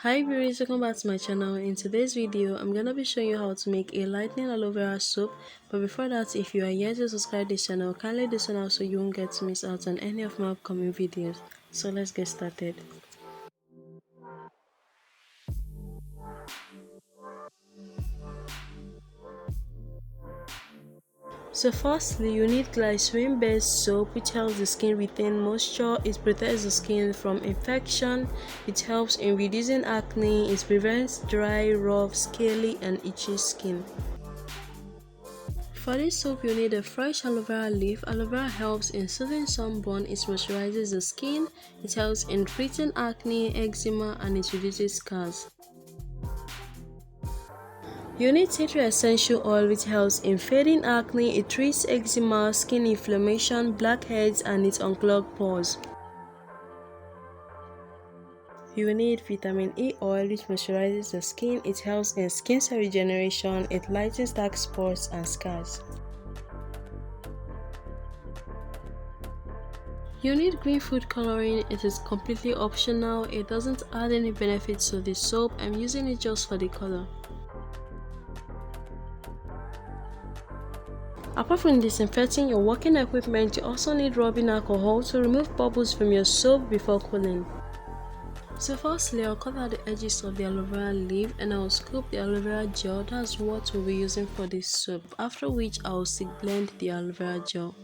Hi viewers, welcome back to my channel. In today's video, I'm gonna be showing you how to make a lightening aloe vera soap. But before that, if you are yet to subscribe this channel, kindly do so now so you won't get to miss out on any of my upcoming videos. So let's get started. So firstly, you need glycerin based soap which helps the skin retain moisture. It protects the skin from infection, it helps in reducing acne, it prevents dry, rough, scaly and itchy skin. For this soap, you need a fresh aloe vera leaf. Aloe vera helps in soothing sunburn, it moisturizes the skin, it helps in treating acne, eczema and it reduces scars. You need tea tree essential oil which helps in fading acne, it treats eczema, skin inflammation, blackheads and it unclogs pores. You need vitamin E oil which moisturizes the skin, it helps in skin cell regeneration, it lightens dark spots and scars. You need green food coloring, it is completely optional, it doesn't add any benefits to the soap, I'm using it just for the color. Apart from disinfecting your working equipment, you also need rubbing alcohol to remove bubbles from your soap before cooling. So firstly, I'll cut out the edges of the aloe vera leaf and I'll scoop the aloe vera gel, that's what we'll be using for this soap, after which I'll blend the aloe vera gel.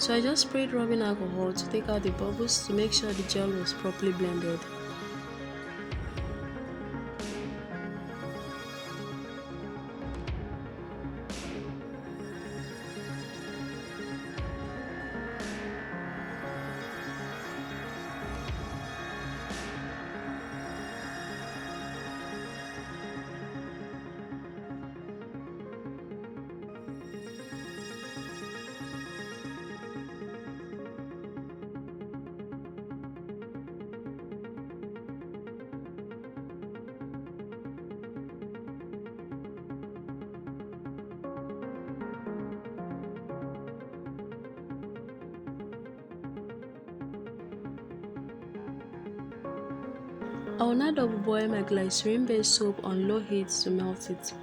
So I just sprayed rubbing alcohol to take out the bubbles to make sure the gel was properly blended. I will now double boil my glycerin based soap on low heat to melt it.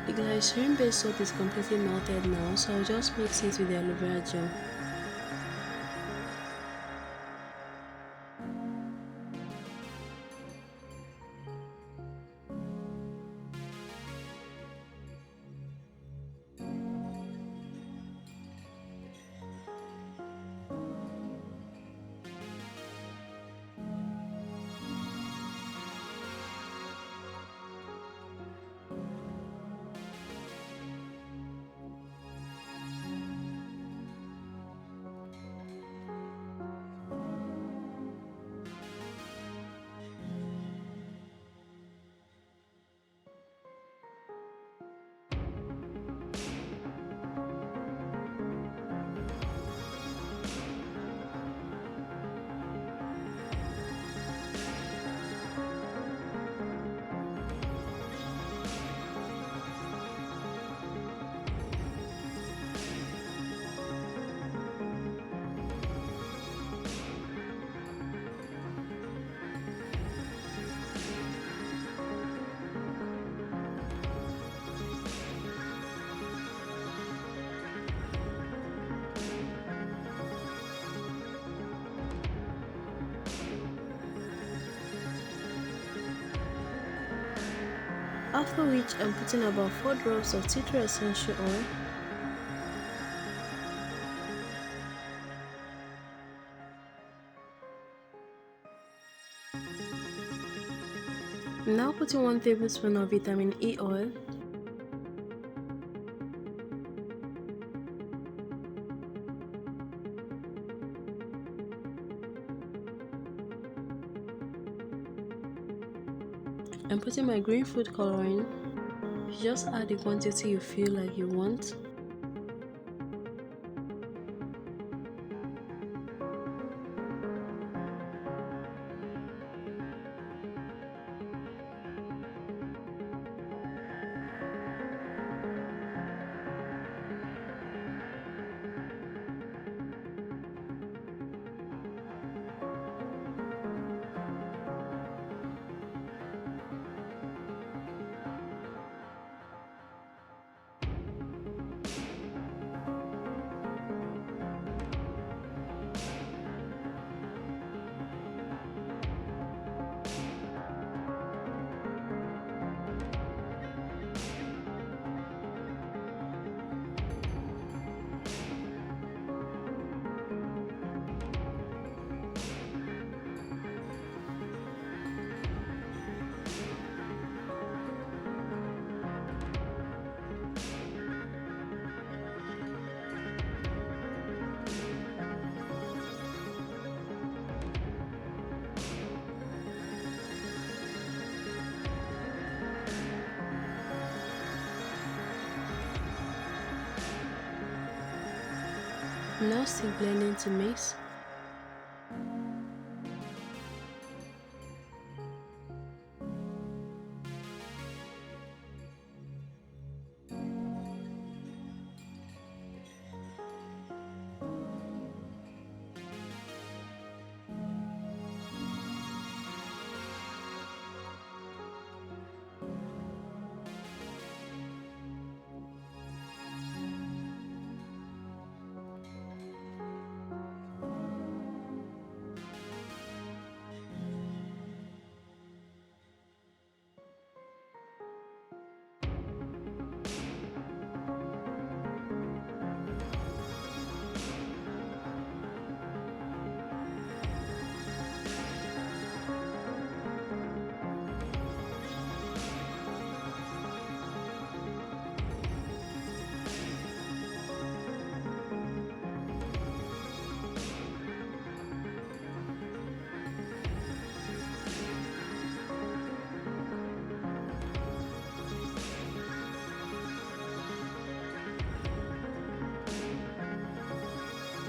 The glycerin based soap is completely melted now, so I'll just mix it with the aloe vera gel. After which I'm putting about 4 drops of tea tree essential oil, I'm now putting 1 tablespoon of vitamin E oil, I'm putting my green food coloring. You just add the quantity you feel like you want. Now still blending to mix.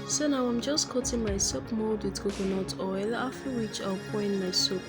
So now I'm just coating my soap mold with coconut oil, after which I'll pour in my soap.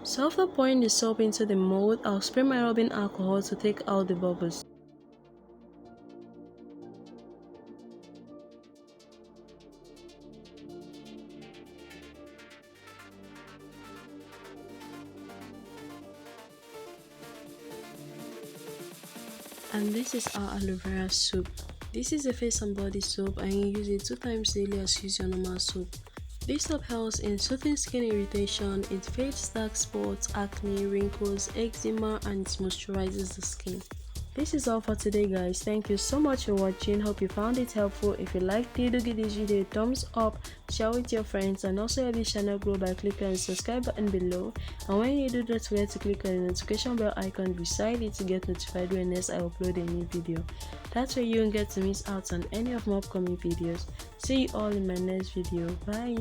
So after pouring the soap into the mold, I'll spray my rubbing alcohol to take out the bubbles. And this is our aloe vera soap. This is a face and body soap and you use it 2 times daily as you use your normal soap. This soap helps in soothing skin irritation, it fades dark spots, acne, wrinkles, eczema, and it moisturizes the skin. This is all for today guys. Thank you so much for watching. Hope you found it helpful. If you liked it, do give this video a thumbs up, share with your friends, and also help this channel grow by clicking on the subscribe button below. And when you do, don't forget to click on the notification bell icon beside it to get notified when next I upload a new video. That way you won't get to miss out on any of my upcoming videos. See you all in my next video. Bye.